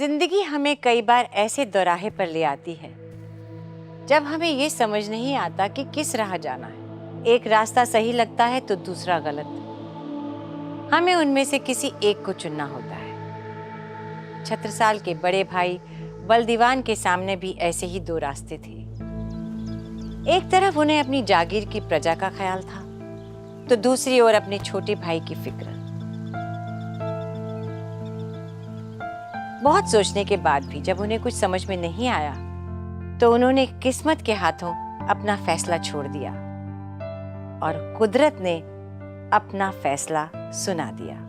जिंदगी हमें कई बार ऐसे दौराहे पर ले आती है जब हमें ये समझ नहीं आता कि किस राह जाना है। एक रास्ता सही लगता है तो दूसरा गलत। हमें उनमें से किसी एक को चुनना होता है। छत्रसाल के बड़े भाई बलदीवान के सामने भी ऐसे ही दो रास्ते थे। एक तरफ उन्हें अपनी जागीर की प्रजा का ख्याल था तो दूसरी ओर अपने छोटे भाई की फिक्र। बहुत सोचने के बाद भी जब उन्हें कुछ समझ में नहीं आया तो उन्होंने किस्मत के हाथों अपना फैसला छोड़ दिया और कुदरत ने अपना फैसला सुना दिया।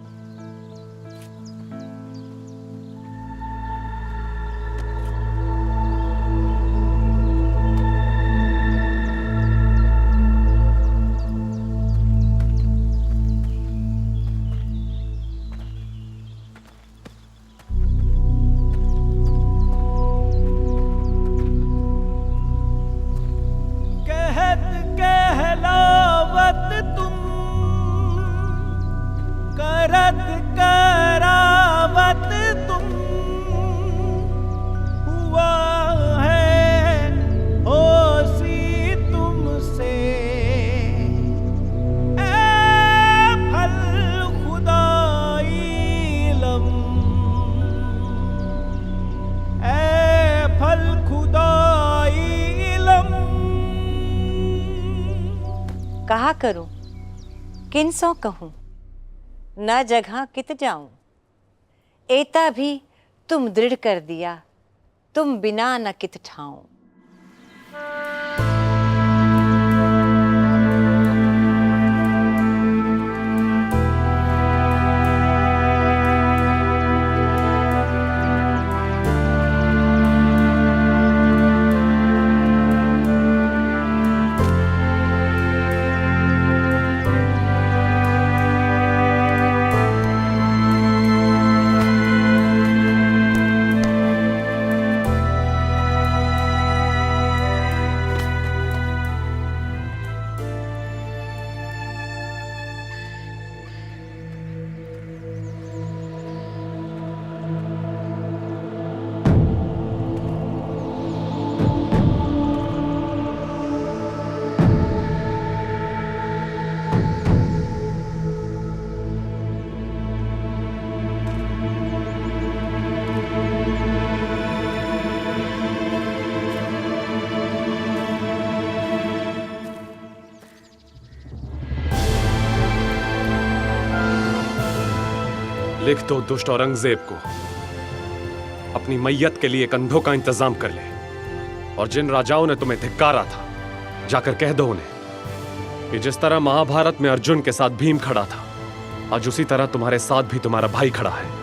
कहा करूं किन सो कहूं न जगह कित जाऊं। एता भी तुम दृढ़ कर दिया तुम बिना न कित ठाऊं। लिख दो दुष्ट औरंगजेब को अपनी मैयत के लिए कंधों का इंतजाम कर ले। और जिन राजाओं ने तुम्हें धिक्कारा था जाकर कह दो उन्हें कि जिस तरह महाभारत में अर्जुन के साथ भीम खड़ा था आज उसी तरह तुम्हारे साथ भी तुम्हारा भाई खड़ा है।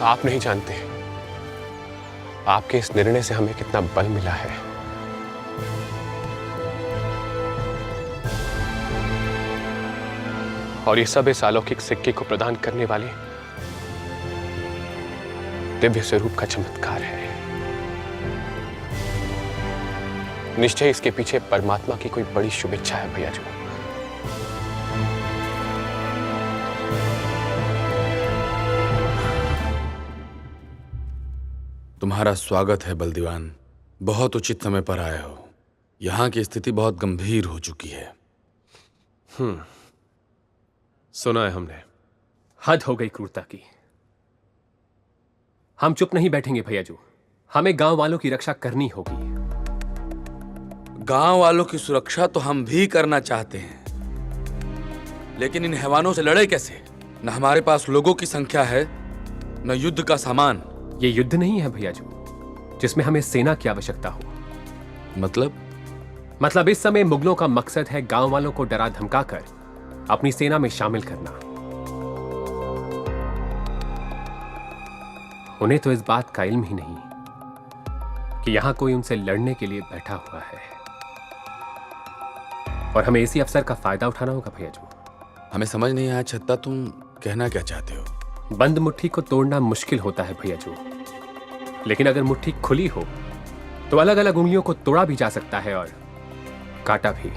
आप नहीं जानते आपके इस निर्णय से हमें कितना बल मिला है। और ये सब इस अलौकिक सिक्के को प्रदान करने वाले दिव्य स्वरूप का चमत्कार है। निश्चय इसके पीछे परमात्मा की कोई बड़ी शुभ इच्छा है भैया जी। तुम्हारा स्वागत है बलदीवान। बहुत उचित समय पर आए हो। यहाँ की स्थिति बहुत गंभीर हो चुकी है। सुना है हमने। हद हो गई क्रूरता की। हम चुप नहीं बैठेंगे भैयाजू। हमें गांव वालों की रक्षा करनी होगी। गांव वालों की सुरक्षा तो हम भी करना चाहते हैं, लेकिन इन हैवानों से लड़े कैसे? न हमारे पास लोगों की संख्या है न युद्ध का सामान। ये युद्ध नहीं है भैयाजू जिसमें हमें सेना की आवश्यकता हो। मतलब इस समय मुगलों का मकसद है गांव वालों को डरा धमकाकर अपनी सेना में शामिल करना। उन्हें तो इस बात का इल्म ही नहीं कि यहां कोई उनसे लड़ने के लिए बैठा हुआ है और हमें इसी अवसर का फायदा उठाना होगा भैयाजू। हमें समझ नहीं आया छत्ता, तुम कहना क्या चाहते हो? बंद मुट्ठी को तोड़ना मुश्किल होता है भैयाजू, लेकिन अगर मुट्ठी खुली हो तो अलग अलग उंगलियों को तोड़ा भी जा सकता है और काटा भी।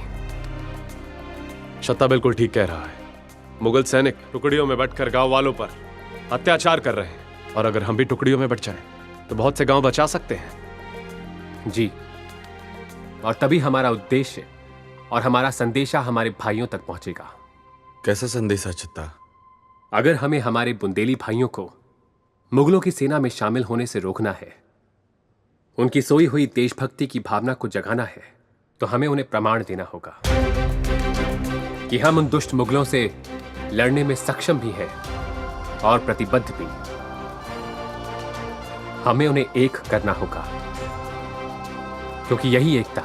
छत्ता बिल्कुल ठीक कह रहा है। मुगल सैनिक टुकड़ियों में बंटकर गांव वालों पर अत्याचार कर रहे हैं, और अगर हम भी टुकड़ियों में बंट जाएं तो बहुत से गांव बचा सकते हैं। जी, और तभी हमारा उद्देश्य और हमारा संदेशा हमारे भाइयों तक पहुंचेगा। कैसा संदेशा छत्ता? अगर हमें हमारे बुंदेली भाइयों को मुगलों की सेना में शामिल होने से रोकना है, उनकी सोई हुई देशभक्ति की भावना को जगाना है, तो हमें उन्हें प्रमाण देना होगा कि हम उन दुष्ट मुगलों से लड़ने में सक्षम भी हैं और प्रतिबद्ध भी। हमें उन्हें एक करना होगा, क्योंकि यही एकता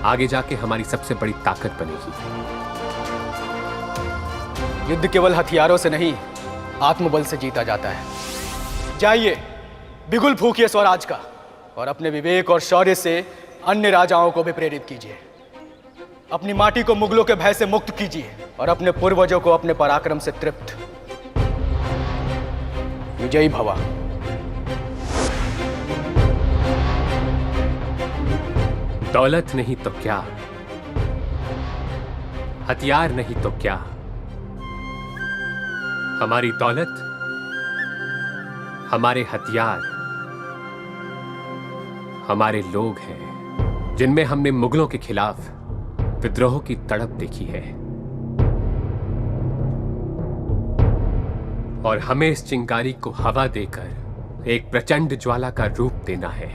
आगे जाके हमारी सबसे बड़ी ताकत बनेगी। युद्ध केवल हथियारों से नहीं, आत्मबल से जीता जाता है। जाइए, बिगुल फूकिए स्वराज का, और अपने विवेक और शौर्य से अन्य राजाओं को भी प्रेरित कीजिए। अपनी माटी को मुगलों के भय से मुक्त कीजिए और अपने पूर्वजों को अपने पराक्रम से तृप्त। विजयी भवा। दौलत नहीं तो क्या, हथियार नहीं तो क्या, हमारी दौलत, हमारे हथियार, हमारे लोग हैं जिनमें हमने मुगलों के खिलाफ विद्रोह की तड़प देखी है। और हमें इस चिंगारी को हवा देकर एक प्रचंड ज्वाला का रूप देना है।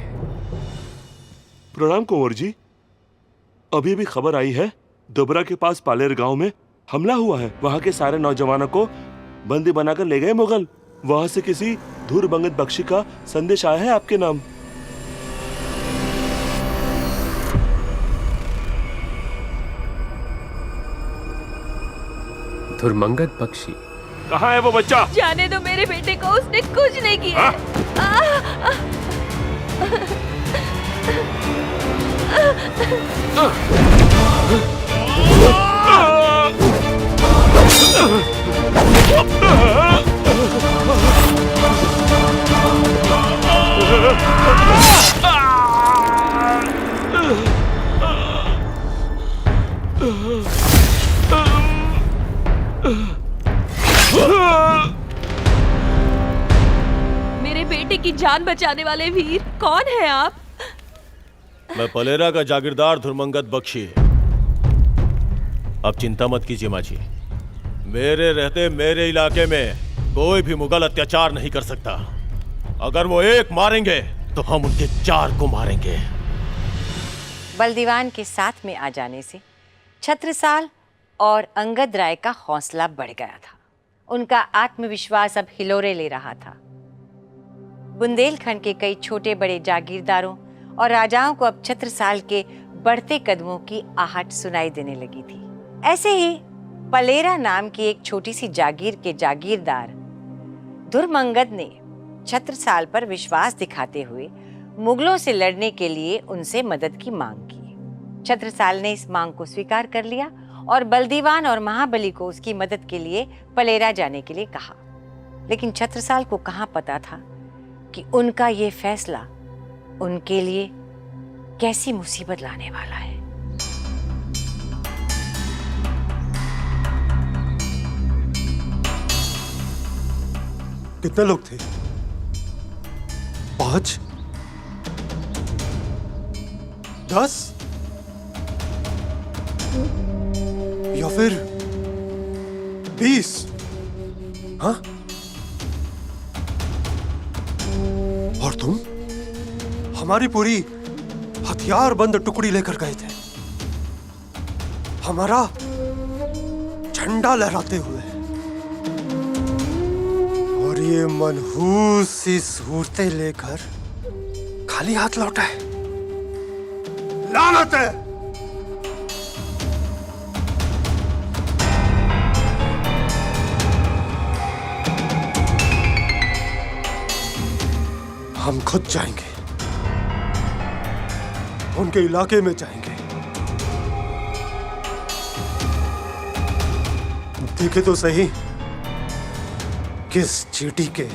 प्रणाम कुंवर जी। अभी भी खबर आई है दोबरा के पास पालेर गांव में हमला हुआ है। वहां के सारे नौजवानों को बंदी बनाकर ले गए मुगल। वहां से किसी धुरमंगत बख्शी का संदेश आया है आपके नाम। धुरमंगत बख्शी? कहाँ है वो बच्चा? जाने दो मेरे बेटे को, उसने कुछ नहीं किया। मेरे बेटे की जान बचाने वाले वीर कौन है आप? मैं पलेरा का जागीरदार धुरमंगत बख्शी। अब चिंता मत कीजिए माँ जी, मेरे रहते मेरे इलाके में कोई भी मुगल अत्याचार नहीं कर सकता। अगर वो एक मारेंगे तो हम उनके चार को मारेंगे। बलदीवान के साथ में आ जाने से छत्रसाल और अंगद राय का हौसला बढ़ गया था। उनका आत्मविश्वास अब हिलोरे ले रहा था। बुंदेलखंड के कई छोटे बड़े जागीरदारों और राजाओं को अब छत्रसाल के बढ़ते कदमों की आहट सुनाई देने लगी थी। ऐसे ही पलेरा नाम की एक छोटी सी जागीर के जागीरदार धुरमंगद ने छत्रसाल पर विश्वास दिखाते हुए मुगलों से लड़ने के लिए उनसे मदद की मांग की। छत्रसाल ने इस मांग को स्वीकार कर लिया और बलदीवान और महाबली को उसकी मदद के लिए पलेरा जाने के लिए कहा। लेकिन छत्रसाल को कहाँ पता था कि उनका ये फैसला उनके लिए कैसी मुसीबत लाने वाला है। कितने लोग थे? 5? 10? या फिर 20? हाँ? और तुम हमारी पूरी हथियार बंद टुकड़ी लेकर गए थे, हमारा झंडा लहराते हुए, और ये मनहूस सी सूरतें लेकर खाली हाथ लौटा है। लानत है! हम खुद जाएंगे, उनके इलाके में जाएंगे। देखे तो सही किस चींटी के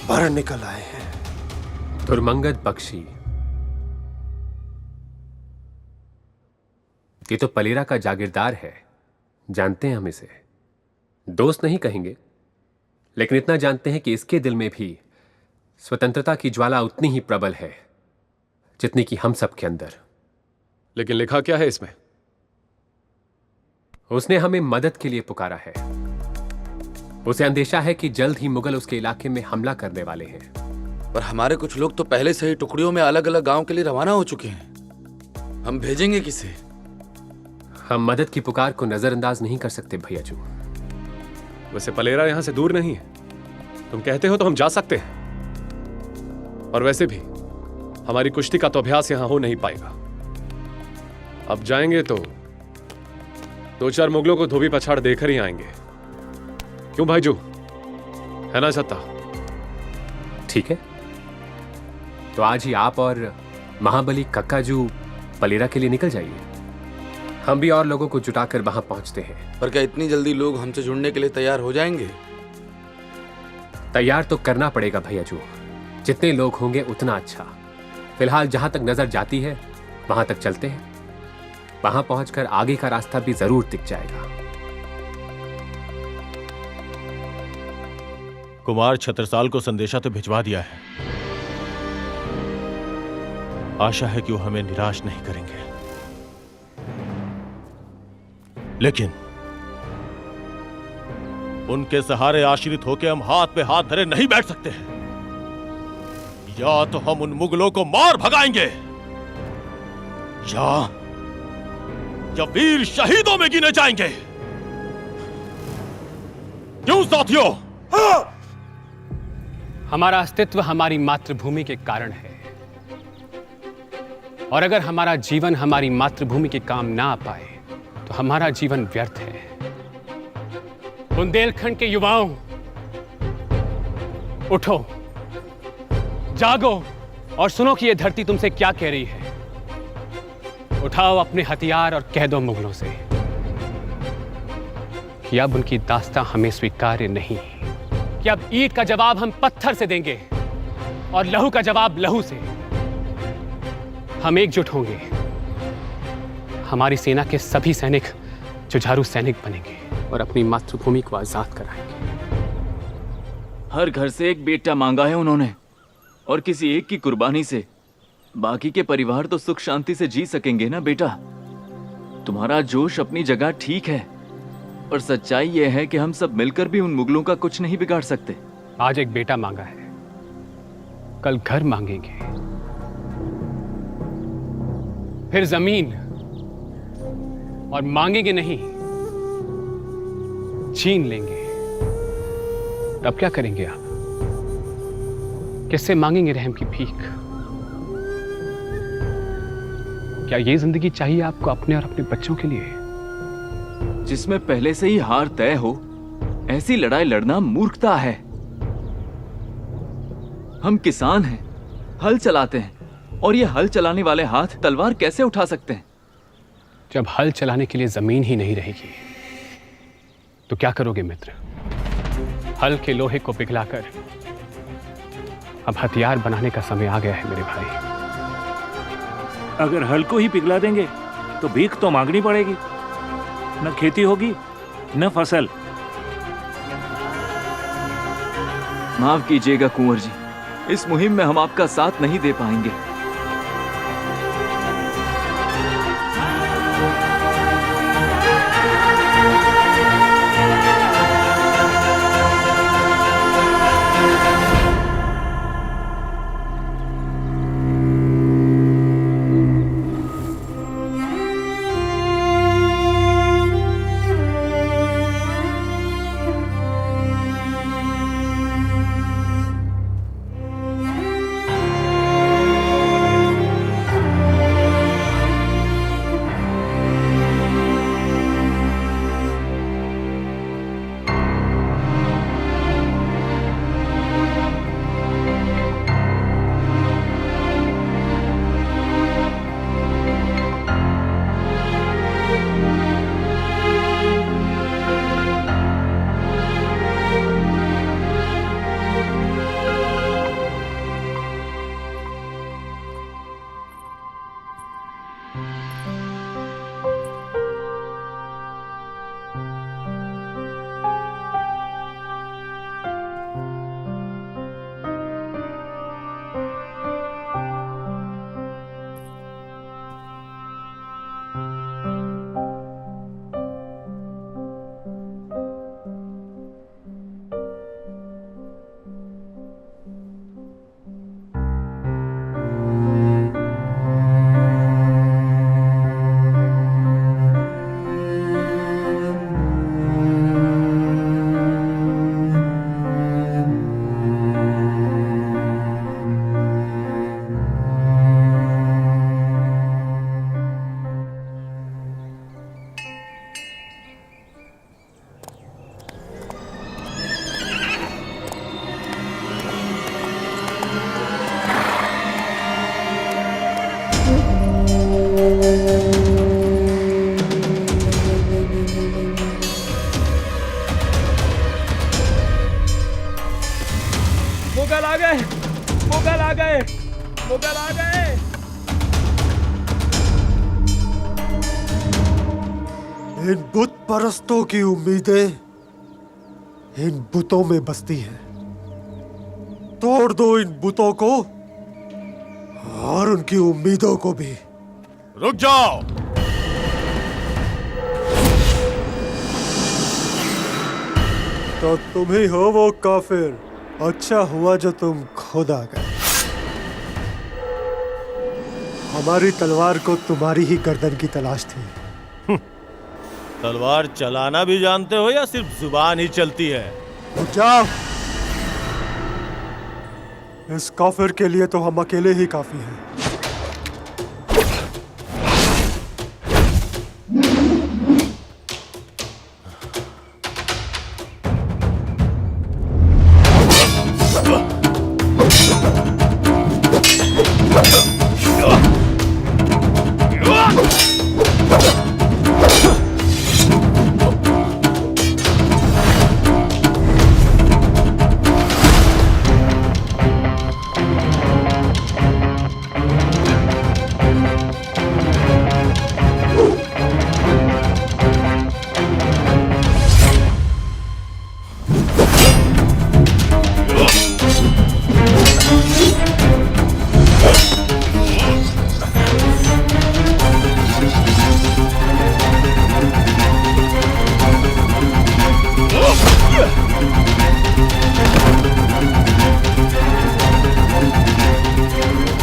पर निकल आए हैं। दुर्मंगत बख्शी, ये तो पलेरा का जागीरदार है, जानते हैं हम इसे। दोस्त नहीं कहेंगे, लेकिन इतना जानते हैं कि इसके दिल में भी स्वतंत्रता की ज्वाला उतनी ही प्रबल है जितनी कि हम सब के अंदर। लेकिन लिखा क्या है इसमें? उसने हमें मदद के लिए पुकारा है। उसे अंदेशा है कि जल्द ही मुगल उसके इलाके में हमला करने वाले हैं। पर हमारे कुछ लोग तो पहले से ही टुकड़ियों में अलग अलग गांव के लिए रवाना हो चुके हैं। हम भेजेंगे किसे? हम मदद की पुकार को नजरअंदाज नहीं कर सकते भैयाजू। वैसे पलेरा यहां से दूर नहीं है, तुम कहते हो तो हम जा सकते हैं। और वैसे भी हमारी कुश्ती का तो अभ्यास यहां हो नहीं पाएगा। अब जाएंगे तो 2-4 मुगलों को धोबी पछाड़ देकर ही आएंगे। क्यों भाईजू, है ना छत्ता? ठीक है, तो आज ही आप और महाबली कक्काजू पलेरा के लिए निकल जाइए। हम भी और लोगों को जुटाकर वहां पहुंचते हैं। पर क्या इतनी जल्दी लोग हमसे जुड़ने के लिए तैयार हो जाएंगे? तैयार तो करना पड़ेगा भैयाजू, जितने लोग होंगे उतना अच्छा। फिलहाल जहां तक नजर जाती है वहां तक चलते हैं। वहां पहुंचकर आगे का रास्ता भी जरूर दिख जाएगा। कुमार छत्रसाल को संदेशा तो भिजवा दिया है। आशा है कि वो हमें निराश नहीं करेंगे, लेकिन उनके सहारे आश्रित होकर हम हाथ पे हाथ धरे नहीं बैठ सकते हैं। या तो हम उन मुगलों को मार भगाएंगे या वीर शहीदों में गिने जाएंगे। क्यों साथियों? हमारा अस्तित्व हमारी मातृभूमि के कारण है, और अगर हमारा जीवन हमारी मातृभूमि के काम ना आ पाए तो हमारा जीवन व्यर्थ है। बुंदेलखंड के युवाओं, उठो, जागो और सुनो कि यह धरती तुमसे क्या कह रही है। उठाओ अपने हथियार और कह दो मुगलों से कि अब उनकी दास्तां हमें स्वीकार्य नहीं, कि अब ईंट का जवाब हम पत्थर से देंगे और लहू का जवाब लहू से। हम एकजुट होंगे। हमारी सेना के सभी सैनिक जुझारू सैनिक बनेंगे और अपनी मातृभूमि को आजाद कराएंगे। हर घर से एक बेटा मांगा है उन्होंने, और किसी एक की कुर्बानी से बाकी के परिवार तो सुख शांति से जी सकेंगे ना बेटा। तुम्हारा जोश अपनी जगह ठीक है, पर सच्चाई यह है कि हम सब मिलकर भी उन मुगलों का कुछ नहीं बिगाड़ सकते। आज एक बेटा मांगा है, कल घर मांगेंगे, फिर जमीन, और मांगेंगे नहीं, छीन लेंगे। तब क्या करेंगे आप? किससे मांगेंगे रहम की भीख? क्या ये जिंदगी चाहिए आपको अपने और अपने बच्चों के लिए? जिसमें पहले से ही हार तय हो, ऐसी लड़ाई लड़ना मूर्खता है। हम किसान हैं, हल चलाते हैं, और ये हल चलाने वाले हाथ तलवार कैसे उठा सकते हैं? जब हल चलाने के लिए जमीन ही नहीं रहेगी तो क्या करोगे मित्र? हल के लोहे को पिघलाकर अब हथियार बनाने का समय आ गया है मेरे भाई। अगर हल को ही पिघला देंगे तो भीख तो मांगनी पड़ेगी, न खेती होगी न फसल। माफ कीजिएगा कुंवर जी, इस मुहिम में हम आपका साथ नहीं दे पाएंगे। इन बुत परस्तों की उम्मीदें इन बुतों में बसती हैं। तोड़ दो इन बुतों को और उनकी उम्मीदों को भी। रुक जाओ। तो तुम ही हो वो काफिर। अच्छा हुआ जो तुम खुद आ गए। हमारी तलवार को तुम्हारी ही गर्दन की तलाश थी। तलवार चलाना भी जानते हो या सिर्फ जुबान ही चलती है? रुक जाओ। इस काफिर के लिए तो हम अकेले ही काफी हैं।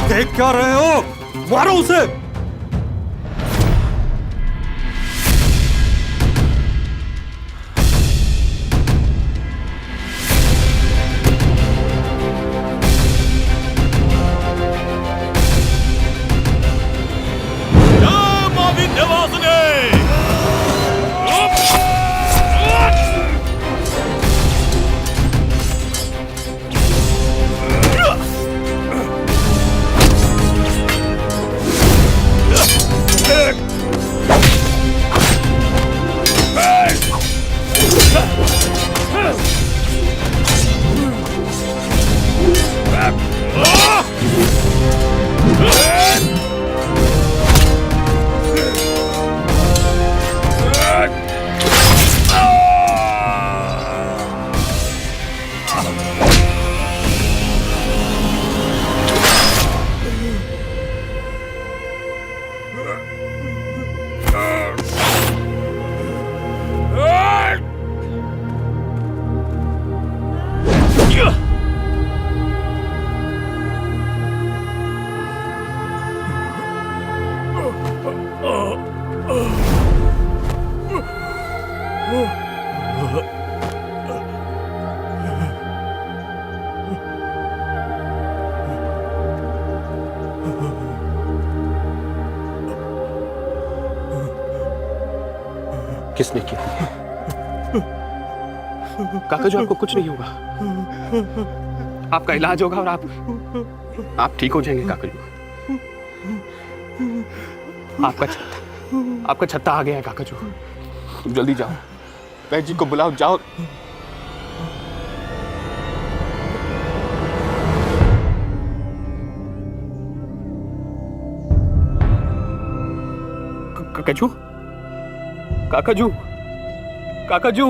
देख क्या रहे हो? मारो उसे। किसने किया? काकाजू, आपको कुछ नहीं होगा। आपका इलाज होगा और आप ठीक हो जाएंगे काकाजू। आपका छत्ता आ गया है काकाजू। तुम जल्दी जाओ, वैद्य जी को बुलाओ, जाओ। काकाजू, काकाजू, काकाजू।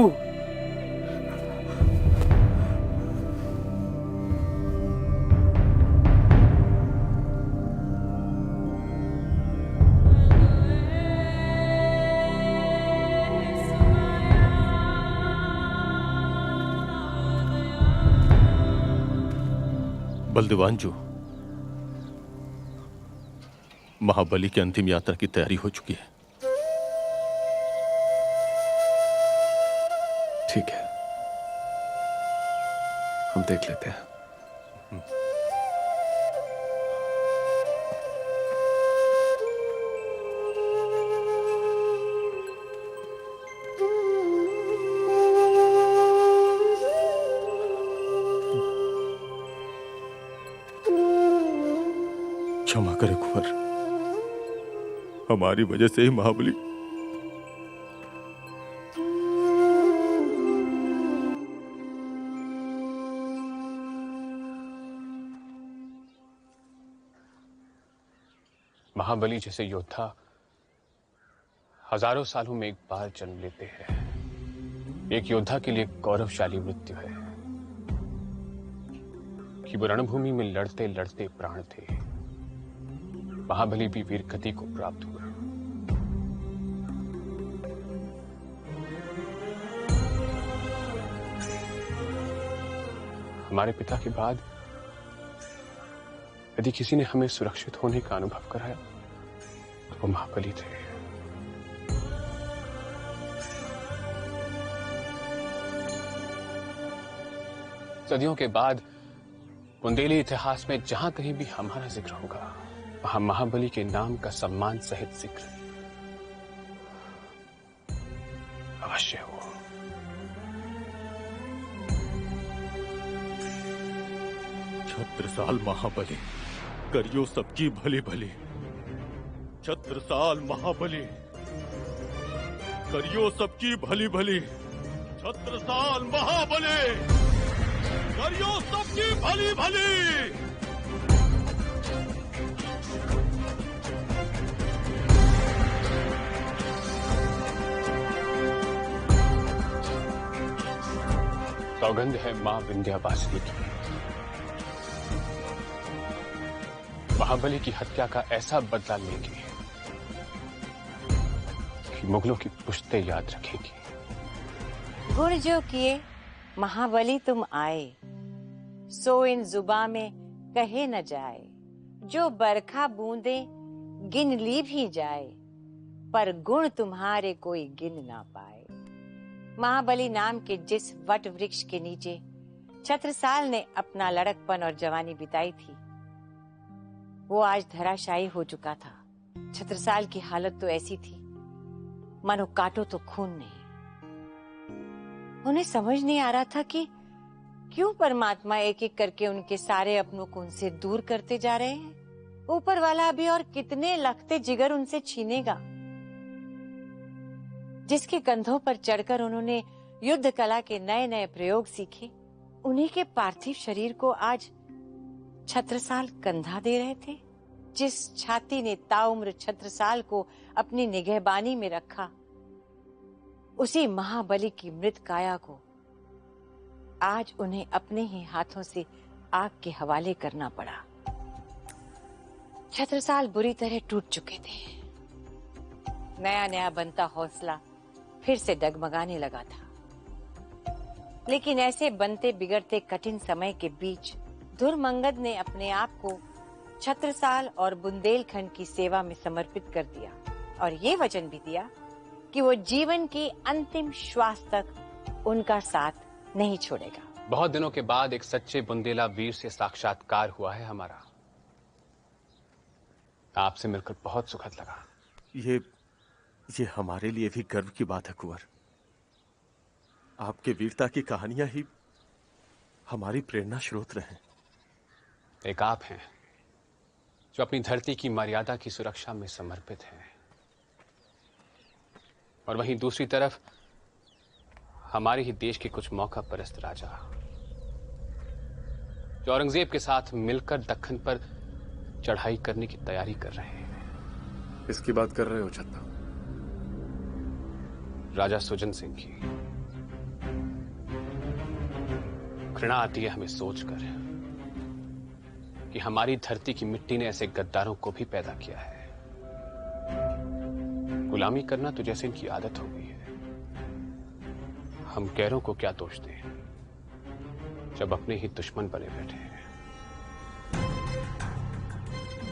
बलदेवांजू, महाबली की अंतिम यात्रा की तैयारी हो चुकी है। ठीक है, हम देख लेते हैं। क्षमा करे कुंवर, हमारी वजह से ही महाबली। महाबली जैसे योद्धा हजारों सालों में एक बार जन्म लेते हैं। एक योद्धा के लिए गौरवशाली मृत्यु है कि वो रणभूमि में लड़ते लड़ते प्राण थे। महाबली भी वीर गति को प्राप्त हुआ। हमारे पिता के बाद यदि किसी ने हमें सुरक्षित होने का अनुभव कराया तो वो महाबली थे। सदियों के बाद बुंदेली इतिहास में जहां कहीं भी हमारा जिक्र होगा वहां महाबली के नाम का सम्मान सहित जिक्र अवश्य हो। छत्रसाल महाबली करियो सबकी भली भली। छत्रसाल महाबली करियो सबकी भली भली। छत्रसाल महाबली करियो सबकी भली भली। सौगंध है मां विंध्यावासिनी की, महाबली की हत्या का ऐसा बदला लेंगे कि मुगलों की पुश्तें याद रखेंगी। गुण जो किए महाबली तुम आए, सो इन जुबा में कहे न जाए। जो बरखा बूंदे गिन ली भी जाए, पर गुण तुम्हारे कोई गिन ना पाए। महाबली नाम के जिस वट वृक्ष के नीचे छत्रसाल ने अपना लड़कपन और जवानी बिताई थी वो आज धराशायी हो चुका था। छत्रसाल की हालत तो ऐसी थी मानो काटो तो खून नहीं। उन्हें समझ नहीं आ रहा था कि क्यों परमात्मा एक एक करके उनके सारे अपनों को उनसे दूर करते जा रहे हैं। ऊपर वाला अभी और कितने लखते जिगर उनसे छीनेगा। जिसके कंधों पर चढ़कर उन्होंने युद्ध कला के नए नए प्रयोग सीखे, उन्हीं के पार्थिव शरीर को आज छत्रसाल कंधा दे रहे थे। जिस छाती ने ताउम्र छत्रसाल को अपनी निगहबानी में रखा, उसी महाबली की मृत काया को आज उन्हें अपने ही हाथों से आग के हवाले करना पड़ा। छत्रसाल बुरी तरह टूट चुके थे। नया नया बनता हौसला फिर से डगमगाने लगा था। लेकिन ऐसे बनते बिगड़ते कठिन समय के बीच धुरमंगद ने अपने आप को छत्रसाल और बुंदेलखंड की सेवा में समर्पित कर दिया और ये वचन भी दिया कि वो जीवन की अंतिम श्वास तक उनका साथ नहीं छोड़ेगा। बहुत दिनों के बाद एक सच्चे बुंदेला वीर से साक्षात्कार हुआ है हमारा। आपसे मिलकर बहुत सुखद लगा। ये हमारे लिए भी गर्व की बात है कुंवर। आपके वीरता की कहानियां ही हमारी प्रेरणा स्रोत रहे। एक आप हैं जो अपनी धरती की मर्यादा की सुरक्षा में समर्पित हैं, और वहीं दूसरी तरफ हमारे ही देश के कुछ मौका परस्त राजा जो औरंगजेब के साथ मिलकर दक्खन पर चढ़ाई करने की तैयारी कर रहे हैं। इसकी बात कर रहे हो छत्ता? राजा सुजन सिंह की। घृणा आती है हमें सोचकर कि हमारी धरती की मिट्टी ने ऐसे गद्दारों को भी पैदा किया है। गुलामी करना तो जैसे इनकी आदत हो गई है। हम गैरों को क्या दोष दें जब अपने ही दुश्मन बने बैठे हैं।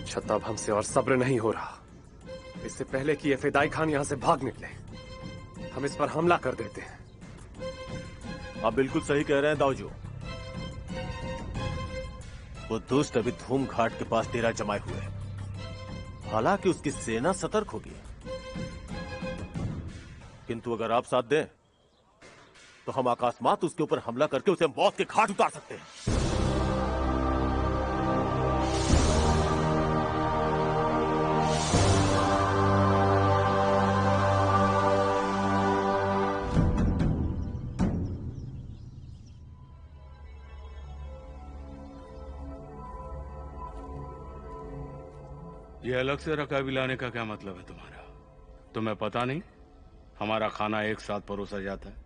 छत्ता, अब हमसे और सब्र नहीं हो रहा। इससे पहले कि ये फिदाई खान यहां से भाग निकले, हम इस पर हमला कर देते हैं। आप बिल्कुल सही कह रहे हैं दाऊजो। वो दुष्ट अभी धूम घाट के पास डेरा जमाए हुए है। हालांकि उसकी सेना सतर्क होगी, किंतु अगर आप साथ दें तो हम अकस्मात उसके ऊपर हमला करके उसे मौत के घाट उतार सकते हैं। ये अलग से रकाबी लाने का क्या मतलब है तुम्हारा? तुम्हें पता नहीं हमारा खाना एक साथ परोसा जाता है।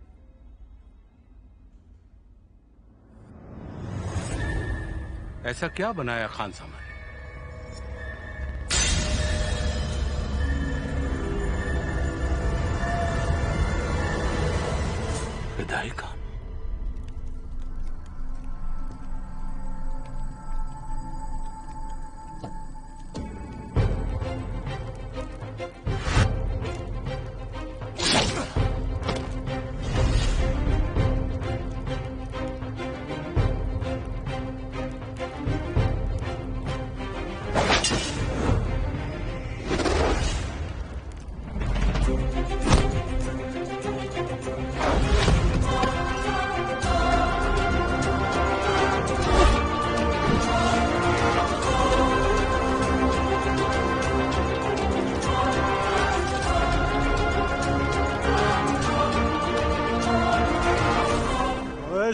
ऐसा क्या बनाया खान साहब ने? फिदाई खान।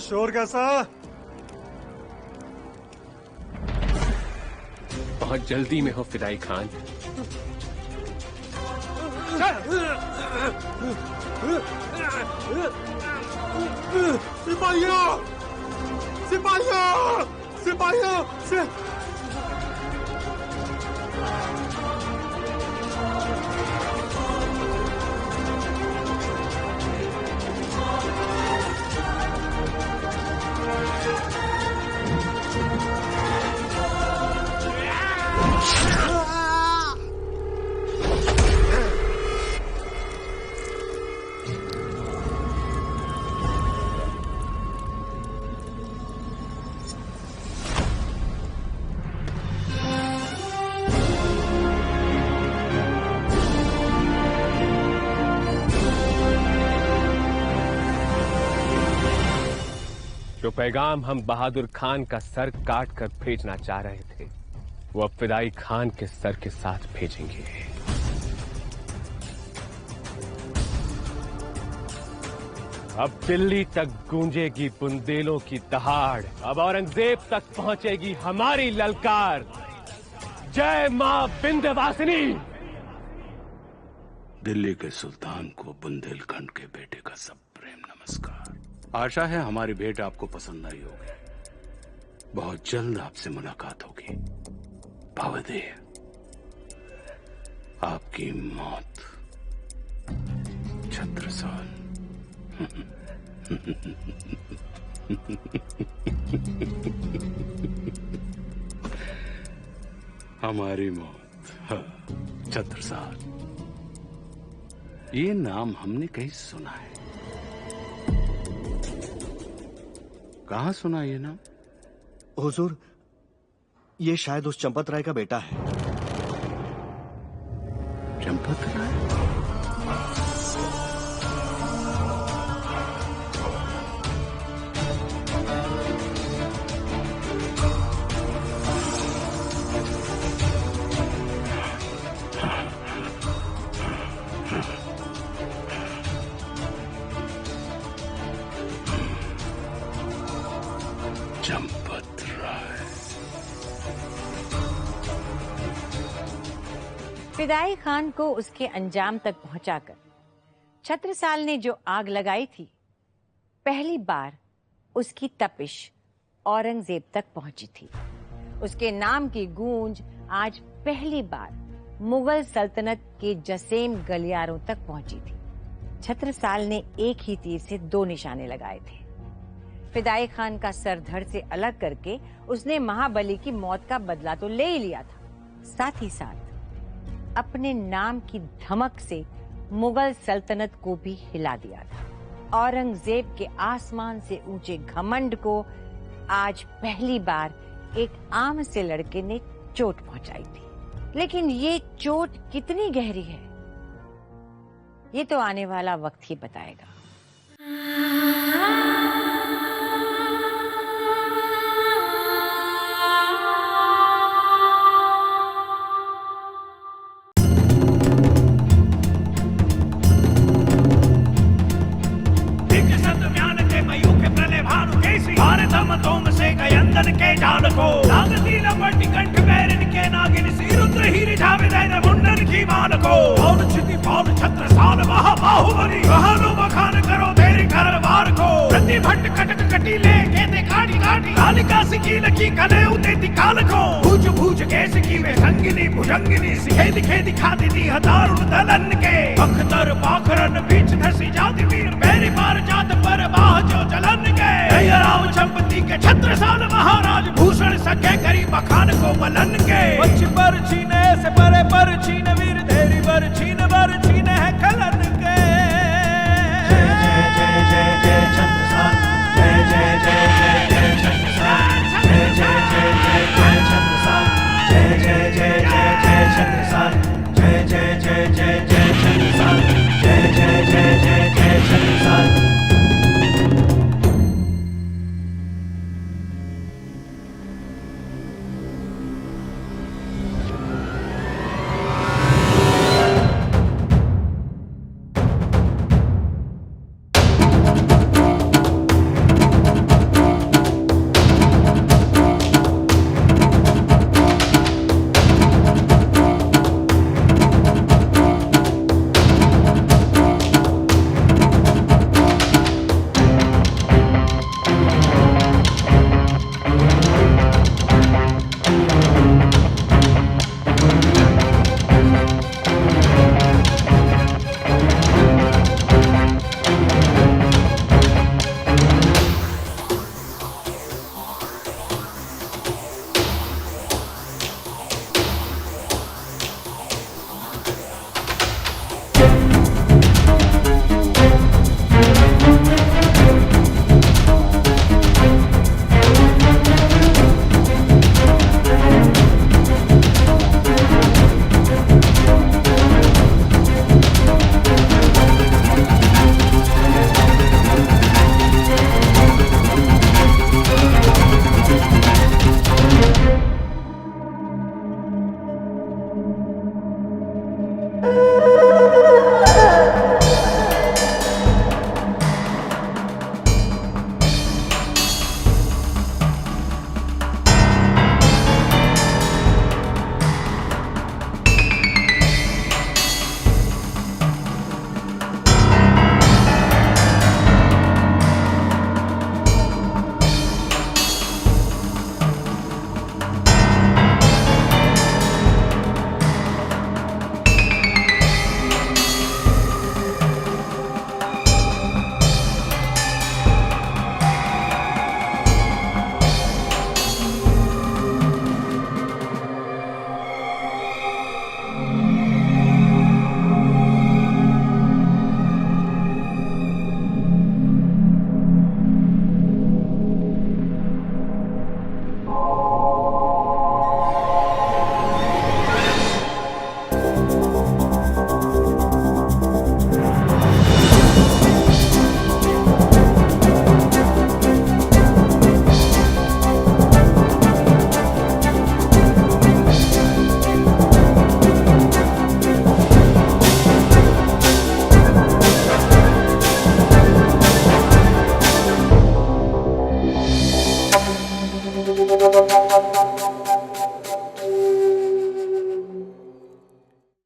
शोर कैसा? बहुत जल्दी में हो फिदाई खान। सिपाहियों! सिपाहियों! सिपाहियों! जो पैगाम हम बहादुर खान का सर काट कर भेजना चाह रहे थे, वो अब फिदाई खान के सर के साथ भेजेंगे। अब दिल्ली तक गूंजेगी बुंदेलों की दहाड़, अब औरंगजेब तक पहुंचेगी हमारी ललकार। जय मां विंध्यवासिनी। दिल्ली के सुल्तान को बुंदेलखंड के बेटे का सब प्रेम नमस्कार। आशा है हमारी भेंट आपको पसंद आई होगी। बहुत जल्द आपसे मुलाकात होगी। भवदेव, आपकी मौत छत्रसाल। हमारी मौत, हाँ, छत्रसाल। ये नाम हमने कहीं सुना है। कहाँ सुना ये नाम? हुजूर, ये शायद उस चंपत राय का बेटा है। चंपत राय? चंपत राय। फिदाई खान को उसके अंजाम तक पहुंचाकर छत्रसाल ने जो आग लगाई थी, पहली बार उसकी तपिश औरंगजेब तक पहुंची थी। उसके नाम की गूंज आज पहली बार मुगल सल्तनत के जसेम गलियारों तक पहुंची थी। छत्रसाल ने एक ही तीर से दो निशाने लगाए थे। फिदाई खान का सर धड़ से अलग करके उसने महाबली की मौत का बदला तो ले ही लिया था, साथ ही साथ अपने नाम की धमक से मुगल सल्तनत को भी हिला दिया था। औरंगजेब के आसमान से ऊंचे घमंड को आज पहली बार एक आम से लड़के ने चोट पहुंचाई थी। लेकिन ये चोट कितनी गहरी है, ये तो आने वाला वक्त ही बताएगा। के जाल को नागती लपटी कंठ बैरन के नागिन सिरुद्र ही रिझावे दैन मुंडन की माल को और छिति पाल छत्रसाल महाबाहुबली नील की कले उदेती काल को भूज भूज कैसे की वे संगिनी भुजंगिनी सिखे दिखे दिखाती दी हजारुण दलन के अख्तर पाखरन बीच धसी जाति वीर पैरी मार जात पर बाह जो जलन के जय राम चंपती के छत्रसाल महाराज भूषण सके करी बखान को बलन के बच पर छीने